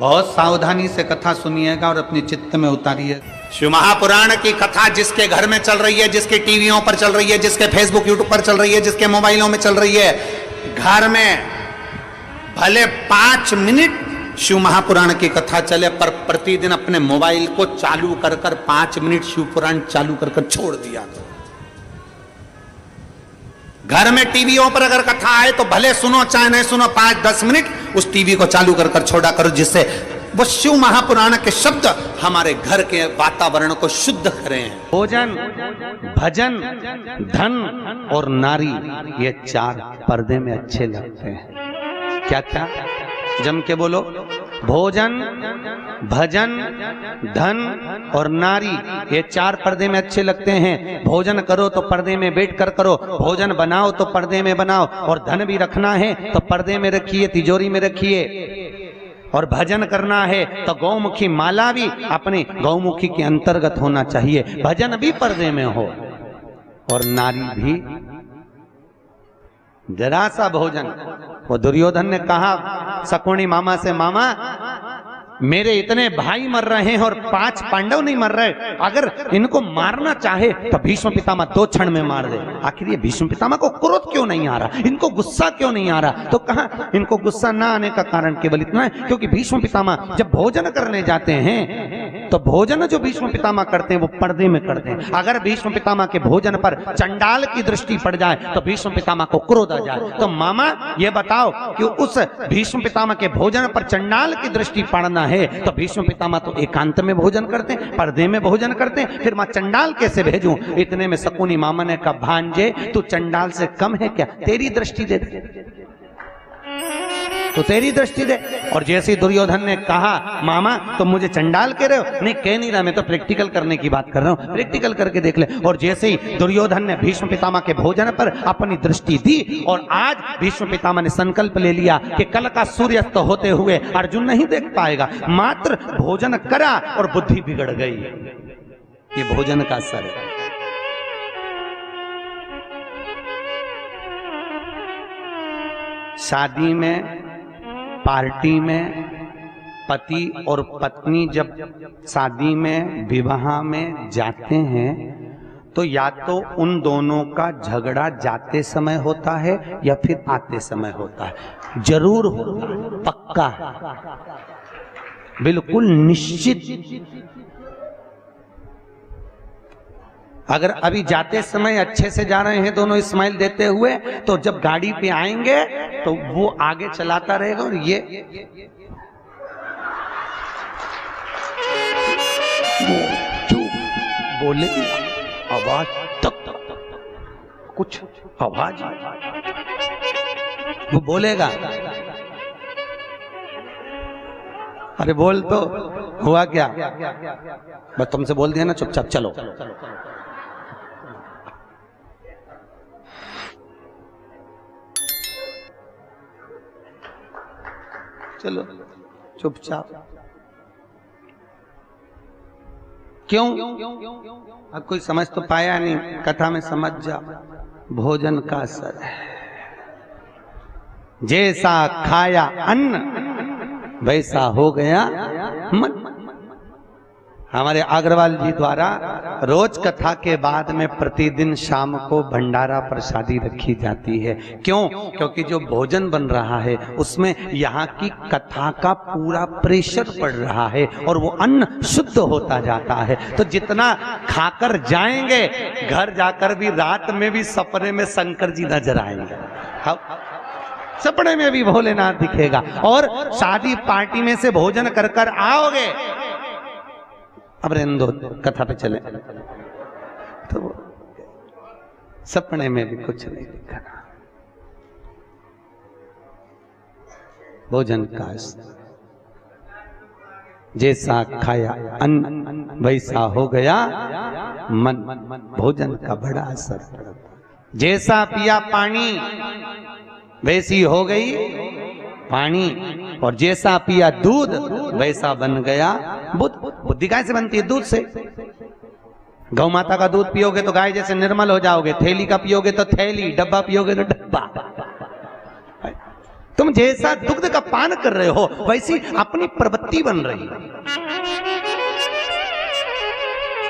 बहुत सावधानी से कथा सुनिएगा और अपने चित्त में उतारिए। शिव महापुराण की कथा जिसके घर में चल रही है, जिसके टीवियों पर चल रही है, जिसके फेसबुक यूट्यूब पर चल रही है, जिसके मोबाइलों में चल रही है, घर में भले 5 मिनट शिव महापुराण की कथा चले, पर प्रतिदिन अपने मोबाइल को चालू कर 5 मिनट शिव पुराण चालू कर छोड़ दिया। घर में टीवियों पर अगर कथा आए तो भले सुनो चाहे नहीं सुनो, 5-10 मिनट उस टीवी को चालू कर छोड़ा करो, जिससे वो शिव महापुराण के शब्द हमारे घर के वातावरण को शुद्ध करें। भोजन, भजन, धन और नारी, ये 4 पर्दे में अच्छे लगते हैं। क्या क्या जम के बोलो। भोजन, भजन, धन और नारी, ये 4 पर्दे में अच्छे लगते हैं। भोजन करो तो पर्दे में बैठ कर करो, भोजन बनाओ तो पर्दे में बनाओ, और धन भी रखना है तो पर्दे में रखिए, तिजोरी में रखिए। और भजन करना है तो गौमुखी माला भी अपने गौमुखी के अंतर्गत होना चाहिए, भजन भी पर्दे में हो। और नारी भी जरा सा भोजन। वो दुर्योधन ने कहा शकुनी मामा से, मामा मेरे इतने भाई मर रहे हैं और 5 पांडव नहीं मर रहे, अगर इनको मारना चाहे तो भीष्म पितामह 2 क्षण में मार दे। आखिर ये भीष्म पितामह को क्रोध क्यों नहीं आ रहा, इनको गुस्सा क्यों नहीं आ रहा? तो कहा इनको गुस्सा ना आने का कारण केवल इतना है क्योंकि भीष्म पितामह जब भोजन करने जाते हैं तो भोजन जो भीष्म पितामह करते हैं वो पर्दे में करते हैं। अगर भीष्म पितामह के भोजन पर चंडाल की दृष्टि पड़ जाए तो भीष्म पितामह को क्रोध आ जाए। तो मामा ये बताओ कि उस भीष्म पितामह के भोजन पर चंडाल की दृष्टि पड़ना है तो भीष्म पितामह तो एकांत में भोजन करते हैं, पर्दे में भोजन करते हैं, फिर मैं चंडाल कैसे भेजूं? इतने में शकुनी मामा ने कहा, भांजे तू चंडाल से कम है क्या? तेरी दृष्टि दे, तो तेरी दृष्टि दे। और जैसे दुर्योधन ने कहा मामा तुम मुझे चंडाल कह रहे हो, नहीं कह नहीं रहा, मैं तो प्रैक्टिकल करने की बात कर रहा हूं, प्रैक्टिकल करके देख ले। और जैसे ही दुर्योधन ने भीष्म पितामह के भोजन पर अपनी दृष्टि दी और आज भीष्म पितामह ने संकल्प ले लिया कि कल का सूर्यास्त होते हुए अर्जुन नहीं देख पाएगा, मात्र भोजन करा और बुद्धि बिगड़ गई। ये भोजन का असर है। शादी में, पार्टी में पति और पत्नी जब शादी में, विवाह में जाते हैं तो या तो उन दोनों का झगड़ा जाते समय होता है या फिर आते समय होता है। जरूर होता है, पक्का है, बिल्कुल निश्चित। अगर अभी जाते समय अच्छे से जा रहे हैं दोनों स्माइल देते हुए, तो जब गाड़ी पे आएंगे तो वो आगे चलाता रहेगा और ये बोले आवाज तक कुछ आवाज वो बोलेगा, अरे बोल तो हुआ क्या, बस तुमसे बोल दिया ना चुपचाप चलो। चलो चुपचाप। क्यों? अब कोई समझ तो पाया नहीं, कथा में समझ जा। भोजन का असर है, जैसा खाया अन्न वैसा हो गया मन। हमारे अग्रवाल जी द्वारा रोज कथा के बाद में प्रतिदिन शाम को भंडारा प्रसादी रखी जाती है। क्यों? क्योंकि जो भोजन बन रहा है उसमें यहाँ की कथा का पूरा प्रेशर पड़ रहा है और वो अन्न शुद्ध होता जाता है। तो जितना खाकर जाएंगे घर जाकर भी रात में भी सपने में शंकर जी नजर आएंगे, सपने में भी भोलेनाथ दिखेगा। और शादी पार्टी में से भोजन कर कर आओगे, अब रेंदो कथा पे चले, तो सपने में भी कुछ नहीं दिखना। भोजन का जैसा खाया अन्न वैसा हो गया मन। भोजन का बड़ा असर पड़ता। जैसा पिया पानी वैसी हो गई पानी, और जैसा पिया दूध वैसा बन गया बुद्ध। बुद्धि गाय से बनती है? दूध से। गौ माता का दूध पियोगे तो गाय जैसे निर्मल हो जाओगे, थैली का पियोगे तो थैली, डब्बा पियोगे तो डब्बा। तुम जैसा दुग्ध का पान कर रहे हो वैसी अपनी प्रवृत्ति बन रही है।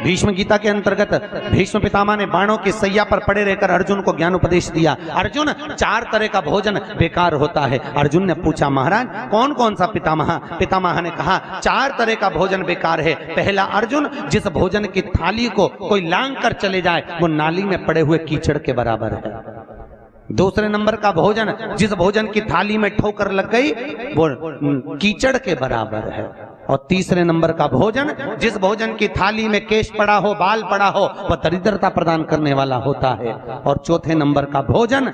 भीष्म गीता के अंतर्गत भीष्म पितामह ने बाणों की सैया पर पड़े रहकर अर्जुन को ज्ञान उपदेश दिया। अर्जुन, 4 तरह का भोजन बेकार होता है। अर्जुन ने पूछा, महाराज कौन कौन सा पितामह? पितामह ने कहा 4 तरह का भोजन बेकार है। पहला, अर्जुन, जिस भोजन की थाली को कोई लांग कर चले जाए वो नाली में पड़े हुए कीचड़ के बराबर है। दूसरे नंबर का भोजन, जिस भोजन की थाली में ठोकर लग गई वो कीचड़ के बराबर है। और तीसरे नंबर का भोजन, जिस भोजन की थाली में केश पड़ा हो, बाल पड़ा हो, वह दरिद्रता प्रदान करने वाला होता है। और चौथे नंबर का भोजन,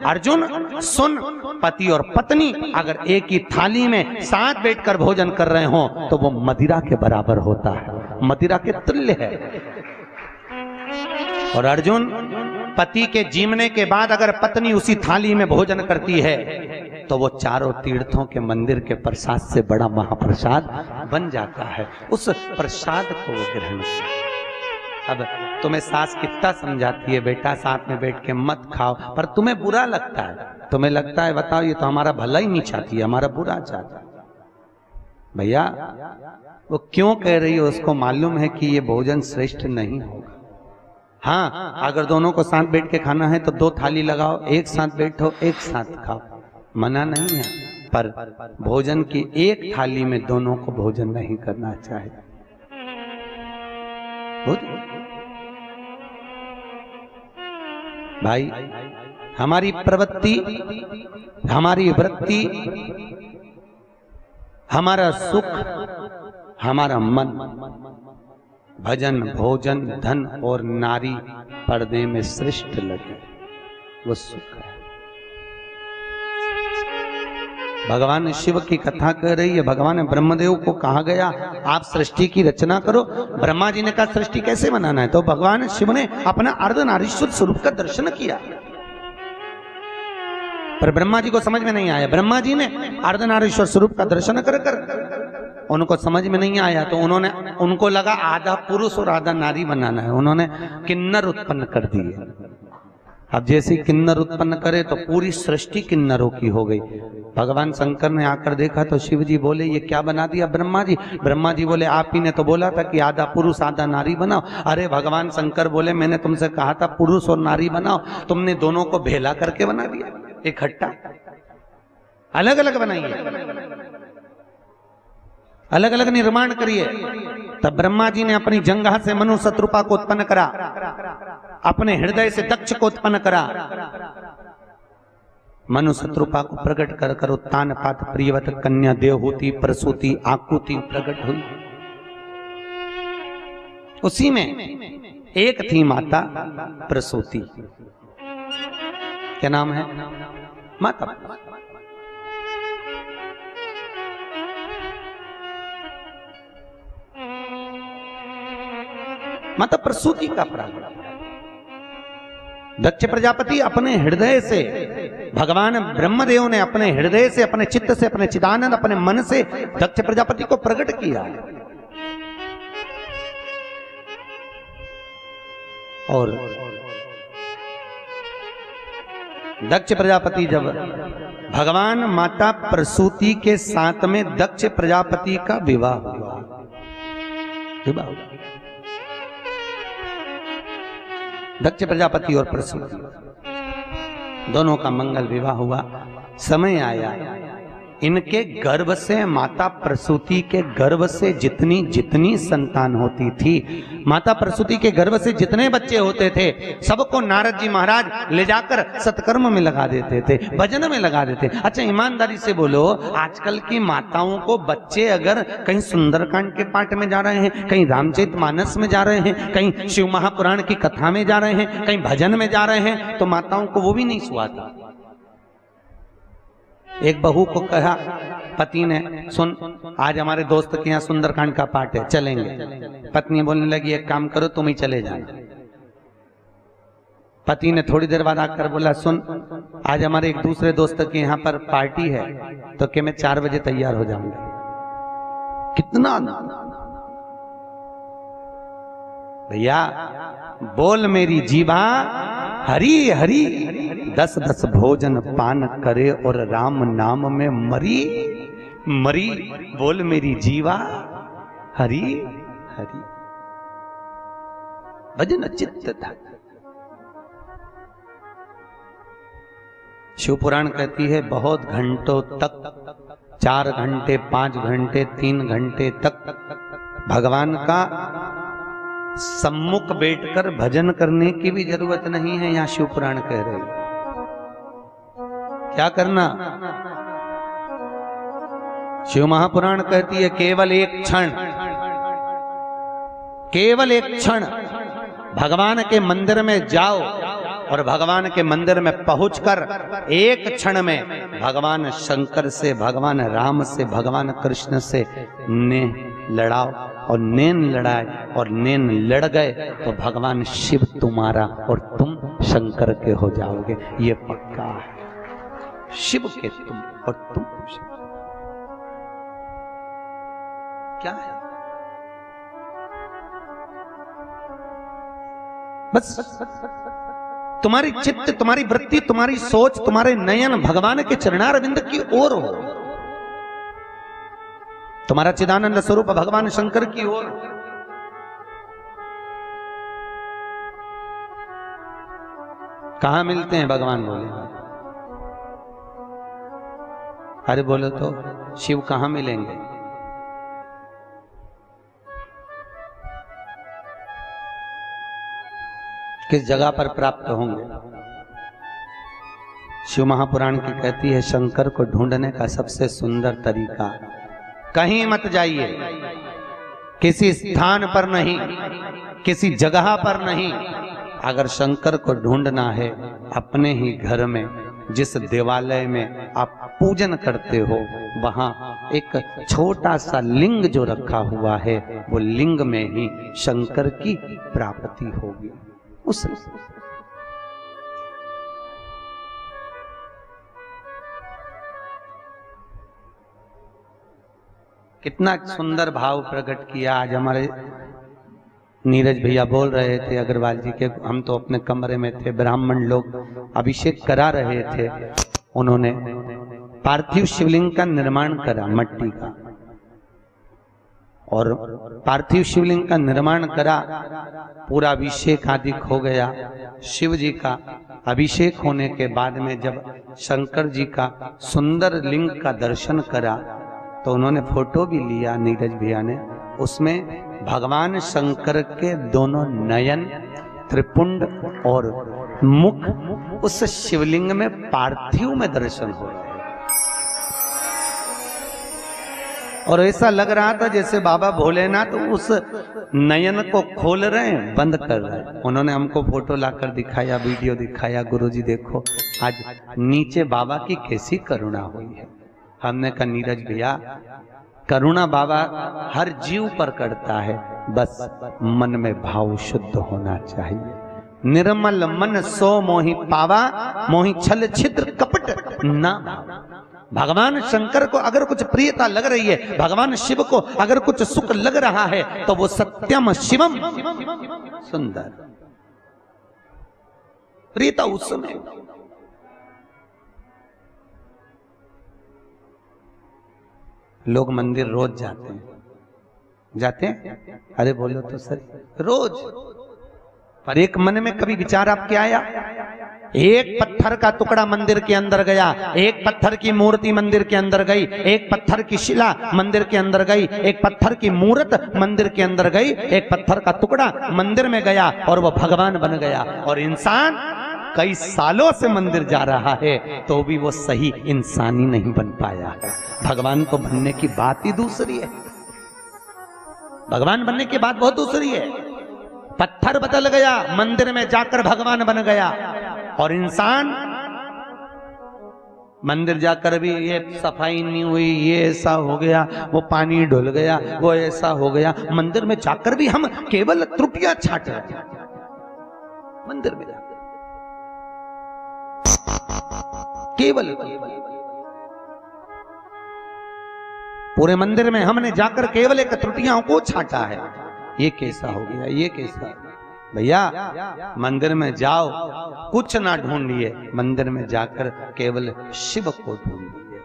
अर्जुन सुन, पति और पत्नी अगर एक ही थाली में साथ बैठकर भोजन कर रहे हो तो वो मदिरा के बराबर होता है, मदिरा के तुल्य है। और अर्जुन, पति के जीवने के बाद अगर पत्नी उसी थाली में भोजन करती है तो वो चारों तीर्थों के मंदिर के प्रसाद से बड़ा महाप्रसाद बन जाता है। उस प्रसाद को वो ग्रहण करता। अब तुम्हें सास कितना समझाती है, बेटा साथ में बैठ के मत खाओ, पर तुम्हें बुरा लगता है। तुम्हें लगता है बताओ ये तो हमारा भला ही नहीं चाहती है, हमारा बुरा चाहता है। भैया वो क्यों कह रही है उसको मालूम है कि ये भोजन श्रेष्ठ नहीं होगा। हाँ, अगर दोनों को साथ बैठ के खाना है तो 2 थाली लगाओ, एक साथ बैठो, एक साथ खाओ, मना नहीं है। पर भोजन की एक थाली में दोनों को भोजन नहीं करना चाहिए। भाई, हमारी प्रवृत्ति, हमारी वृत्ति, हमारा सुख, हमारा मन, भजन, भोजन, धन और नारी पर्दे में श्रेष्ठ लगे, वो सुख है। भगवान शिव की कथा कह रही है। भगवान ब्रह्मदेव को कहा गया आप सृष्टि की रचना करो। ब्रह्मा जी ने कहा सृष्टि कैसे बनाना है, तो भगवान शिव ने अपना अर्धनारीश्वर स्वरूप का दर्शन किया, पर ब्रह्मा जी को समझ में नहीं आया। ब्रह्मा जी ने अर्धनारीश्वर स्वरूप का दर्शन कर कर उनको समझ में नहीं आया, तो उनको लगा आधा पुरुष और आधा नारी बनाना है। उन्होंने किन्नर उत्पन्न कर दिए। अब जैसे किन्नर उत्पन्न करे तो पूरी सृष्टि किन्नरों की हो गई। भगवान शंकर ने आकर देखा तो शिव जी बोले ये क्या बना दिया ब्रह्मा जी? ब्रह्मा जी बोले आप ही ने तो बोला था कि आधा पुरुष आधा नारी बनाओ। अरे भगवान शंकर बोले मैंने तुमसे कहा था पुरुष और नारी बनाओ, तुमने दोनों को भेला करके बना दिया, इकट्ठा अलग अलग बनाइए, अलग अलग निर्माण करिए। तब ब्रह्मा जी ने अपनी जंघा से मनु शत्रुपा को उत्पन्न करा, अपने हृदय से दक्ष को उत्पन्न करा। मनु शत्रुपा को प्रकट कर कर उत्तान पात प्रियवत कन्या देवहूति प्रसूति आकुति प्रकट हुई। उसी में एक थी माता प्रसूति, क्या नाम है? माता। माता प्रसूति का प्रागट्य। दक्ष प्रजापति अपने हृदय से, भगवान ब्रह्मदेव ने अपने हृदय से, अपने चित्त से, अपने चिदानंद, अपने मन से दक्ष प्रजापति को प्रकट किया। और दक्ष प्रजापति जब भगवान माता प्रसूति के साथ में दक्ष प्रजापति का विवाह हुआ, दक्ष प्रजापति और प्रसूति दोनों का मंगल विवाह हुआ। समय आया, इनके गर्भ से, माता प्रसूति के गर्भ से जितनी जितनी संतान होती थी, माता प्रसूति के गर्भ से जितने बच्चे होते थे, सबको नारद जी महाराज ले जाकर सत्कर्म में लगा देते थे, भजन में लगा देते। अच्छा ईमानदारी से बोलो, आजकल की माताओं को बच्चे अगर कहीं सुंदरकांड के पाठ में जा रहे हैं, कहीं रामचरितमानस में जा रहे हैं, कहीं शिव महापुराण की कथा में जा रहे हैं, कहीं भजन में जा रहे हैं, तो माताओं को वो भी नहीं सुहाता। एक बहू को कहा पति ने, सुन आज हमारे दोस्त के यहाँ सुंदरकांड का पाठ है, चलेंगे। पत्नी बोलने लगी एक काम करो तुम ही चले जाना। पति ने थोड़ी देर बाद आकर बोला सुन आज हमारे एक दूसरे दोस्त के यहाँ पर पार्टी है, तो क्या मैं 4 बजे तैयार हो जाऊंगा। कितना भैया, बोल मेरी जीभा हरि हरि 10-10 भोजन पान करे और राम नाम में मरी मरी। बोल मेरी जीवा हरि हरि। भजन चित्त था। शिव पुराण कहती है बहुत घंटों तक, 4 घंटे 5 घंटे 3 घंटे तक भगवान का सम्मुख बैठकर भजन करने की भी जरूरत नहीं है। यहां शिव पुराण कह रहे हैं क्या करना। शिव महापुराण कहती है केवल एक क्षण, केवल एक क्षण भगवान के मंदिर में जाओ और भगवान के मंदिर में पहुंचकर एक क्षण में भगवान शंकर से, भगवान राम से, भगवान कृष्ण से ने लड़ाओ और नैन लड़ाए और नैन लड़ गए तो भगवान शिव तुम्हारा और तुम शंकर के हो जाओगे। ये पक्का है। शिव के तुम और तुम शिव। क्या है बस तुम्हारी चित्त, तुम्हारी वृत्ति, तुम्हारी सोच, तुम्हारे नयन भगवान के चरणारविंद की ओर हो। तुम्हारा चिदानंद स्वरूप भगवान शंकर की ओर। कहां मिलते हैं भगवान? बोले अरे बोलो तो शिव कहां मिलेंगे? किस जगह पर प्राप्त होंगे? शिव महापुराण की कहती है शंकर को ढूंढने का सबसे सुंदर तरीका, कहीं मत जाइए, किसी स्थान पर नहीं, किसी जगह पर नहीं। अगर शंकर को ढूंढना है अपने ही घर में, जिस देवालय में आप पूजन करते हो वहां एक छोटा सा लिंग जो रखा हुआ है, वो लिंग में ही शंकर की प्राप्ति होगी। उस कितना सुंदर भाव प्रकट किया आज हमारे नीरज भैया बोल रहे थे अग्रवाल जी के। हम तो अपने कमरे में थे, ब्राह्मण लोग अभिषेक करा रहे थे। उन्होंने पार्थिव शिवलिंग का निर्माण करा मट्टी का, और पार्थिव शिवलिंग का निर्माण करा, पूरा अभिषेक आदि हो गया। शिव जी का अभिषेक होने के बाद में जब शंकर जी का सुंदर लिंग का दर्शन करा तो उन्होंने फोटो भी लिया नीरज भैया ने। उसमें भगवान शंकर के दोनों नयन, त्रिपुंड और मुख उस शिवलिंग में पार्थिव में दर्शन हो रहे हैं। और ऐसा लग रहा था जैसे बाबा भोलेनाथ उस नयन को खोल रहे हैं, बंद कर रहे हैं। उन्होंने हमको फोटो लाकर दिखाया, वीडियो दिखाया, गुरुजी देखो आज नीचे बाबा की कैसी करुणा हुई है। हमने कहा नीरज भैया करुणा बाबा हर जीव पर करता है, बस मन में भाव शुद्ध होना चाहिए। निर्मल मन सो मोहि पावा, मोहि छल छिद्र कपट ना। भगवान शंकर को अगर कुछ प्रियता लग रही है, भगवान शिव को अगर कुछ सुख लग रहा है, तो वो सत्यम शिवम सुंदर प्रियता उसमें। लोग मंदिर रोज जाते हैं? अरे बोलो तो सर, रोज। पर एक मन में कभी विचार आपके आया? एक पत्थर का टुकड़ा मंदिर के अंदर गया, एक पत्थर की मूर्ति मंदिर के अंदर गई, एक पत्थर की शिला मंदिर के अंदर गई, एक पत्थर की मूर्त मंदिर के अंदर गई, एक पत्थर का टुकड़ा मंदिर में गया और वो भगवान बन गया। और इंसान कई सालों से मंदिर जा रहा है तो भी वो सही इंसानी नहीं बन पाया है। भगवान को बनने की बात ही दूसरी है, भगवान बनने की बात बहुत दूसरी है। पत्थर बदल गया, मंदिर में जाकर भगवान बन गया। और इंसान मंदिर जाकर भी ये सफाई नहीं हुई, ये ऐसा हो गया, वो पानी डुल गया, वो ऐसा हो गया। मंदिर में जाकर भी हम केवल त्रुटियां छाट रहे हैं। मंदिर में जाकर केवल पूरे मंदिर में हमने जाकर केवल एक त्रुटियों को छाटा है। ये कैसा हो गया, ये कैसा। भैया मंदिर में जाओ, कुछ ना ढूंढिए, मंदिर में जाकर केवल शिव को ढूंढिए।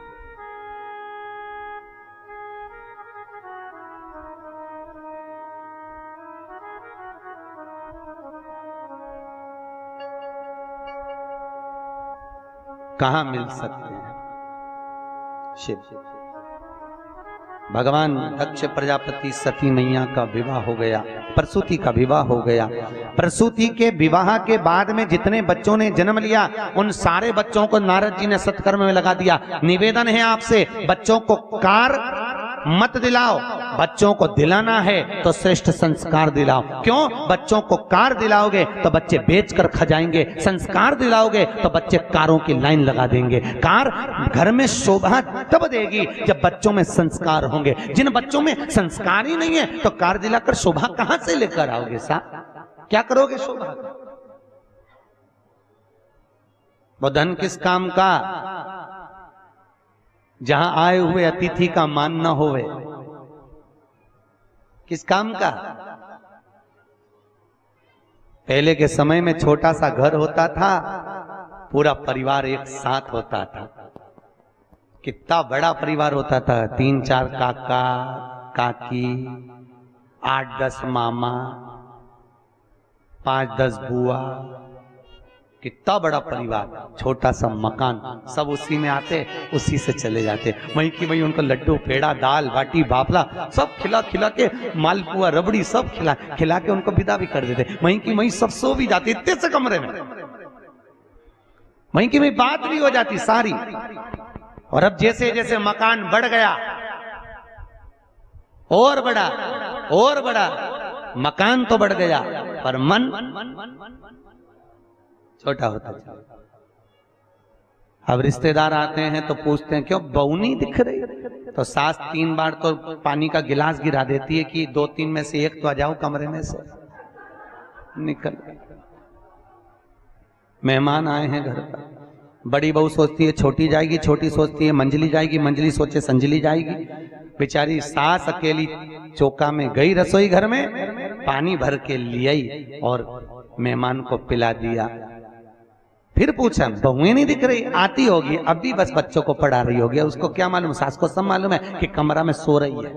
कहां मिल सकते हैं शिव? भगवान दक्ष प्रजापति सती मैया का विवाह हो गया, प्रसूति का विवाह हो गया। प्रसूति के विवाह के बाद में जितने बच्चों ने जन्म लिया उन सारे बच्चों को नारद जी ने सत्कर्म में लगा दिया। निवेदन है आपसे, बच्चों को कार मत दिलाओ, बच्चों को दिलाना है तो श्रेष्ठ संस्कार दिलाओ। क्यों? बच्चों को कार दिलाओगे तो बच्चे बेचकर खा जाएंगे, संस्कार दिलाओगे तो बच्चे कारों की लाइन लगा देंगे। कार घर में शोभा तब देगी जब बच्चों में संस्कार होंगे। जिन बच्चों में संस्कार ही नहीं है तो कार दिलाकर शोभा कहां से लेकर आओगे साहब? क्या करोगे शोभा? वो धन किस काम का जहां आए हुए अतिथि का मान न होवे? किस काम का? पहले के समय में छोटा सा घर होता था, पूरा परिवार एक साथ होता था। कितना बड़ा परिवार होता था, 3-4 काका काकी, 8-10 मामा, 5-10 बुआ, कितना बड़ा परिवार, छोटा सा मकान, सब उसी में आते, उसी से चले जाते। वहीं की वहीं उनको लड्डू पेड़ा दाल बाटी बाफला सब खिला खिला के, मालपुआ रबड़ी सब खिला के उनको विदा भी कर देते। वहीं की वहीं सब सो भी जाते इतने से कमरे में, वहीं की वहीं बात भी हो जाती सारी। और अब जैसे जैसे मकान बढ़ गया, और बड़ा और बड़ा, मकान तो बढ़ गया पर मन छोटा होता है। अब रिश्तेदार आते हैं तो पूछते हैं क्यों बहू नहीं दिख रही? तो सास 3 बार तो पानी का गिलास गिरा देती है कि 2-3 में से एक तो आ जाओ कमरे में से निकल। मेहमान आए हैं घर पर, बड़ी बहू सोचती है छोटी जाएगी, छोटी सोचती है मंजली जाएगी, मंजली सोचे संजली जाएगी। बेचारी सास अकेली चौका में गई रसोई घर में, पानी भर के लियाई और मेहमान को पिला दिया। फिर पूछा बहुएं नहीं दिख रही? आती होगी, अब भी बस बच्चों को पढ़ा रही होगी, उसको क्या मालूम, सास को सब मालूम है कि कमरा में सो रही है।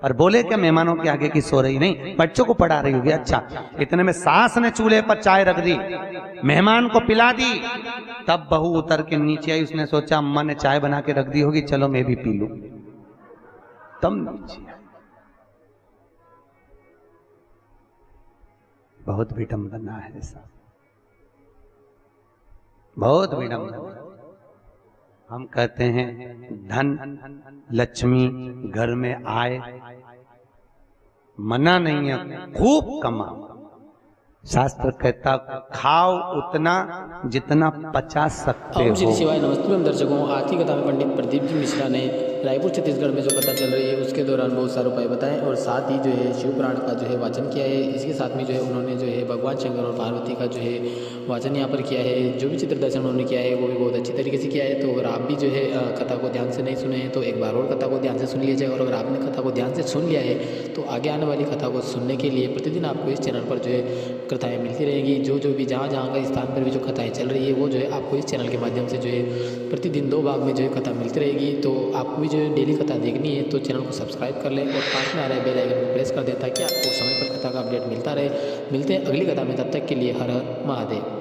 और बोले क्या मेहमानों के आगे की सो रही नहीं, बच्चों को पढ़ा रही होगी। अच्छा, इतने में सास ने चूल्हे पर चाय रख दी, मेहमान को पिला दी, तब बहू उतर के नीचे आई। उसने सोचा अम्मा ने चाय बना के रख दी होगी, चलो मैं भी पी लूं। तब नीचे बहुत विडंबना है साहब, बहुत विडंबना। हम कहते हैं धन लक्ष्मी घर में आए, मना नहीं है, खूब कमाओ। शास्त्र कहता खाओ उतना जितना पचा सकते हो। श्री शिवाय नमस्ते दर्शकों, आज की कथा में पंडित प्रदीप जी मिश्रा ने रायपुर छत्तीसगढ़ में जो कथा चल रही है उसके दौरान बहुत सारे उपाय बताए और साथ ही जो है शिव पुराण का जो है वाचन किया है। इसके साथ में जो है उन्होंने जो है भगवान शंकर और पार्वती का जो है वाचन यहाँ पर किया है। जो भी चित्र दर्शन उन्होंने किया है वो भी बहुत अच्छी तरीके से किया है। तो अगर आप भी जो है कथा को ध्यान से नहीं सुने हैं तो एक बार और कथा को ध्यान से सुन लीजिए। और अगर आपने कथा को ध्यान से सुन लिया है तो आगे आने वाली कथा को सुनने के लिए प्रतिदिन आपको इस चैनल पर जो है कथाएँ मिलती रहेंगी। जो भी जहाँ का स्थान पर भी जो कथाएँ चल रही है वो जो है आपको इस चैनल के माध्यम से जो है प्रतिदिन 2 भाग में जो है कथा मिलती रहेगी। तो आपको भी जो है डेली कथा देखनी है तो चैनल को सब्सक्राइब कर लें और पास में आ रहे बेल आइकन को प्रेस कर दें ताकि आपको समय पर कथा का अपडेट मिलता रहे। मिलते हैं अगली कथा में, तब तक के लिए हर हर महादेव।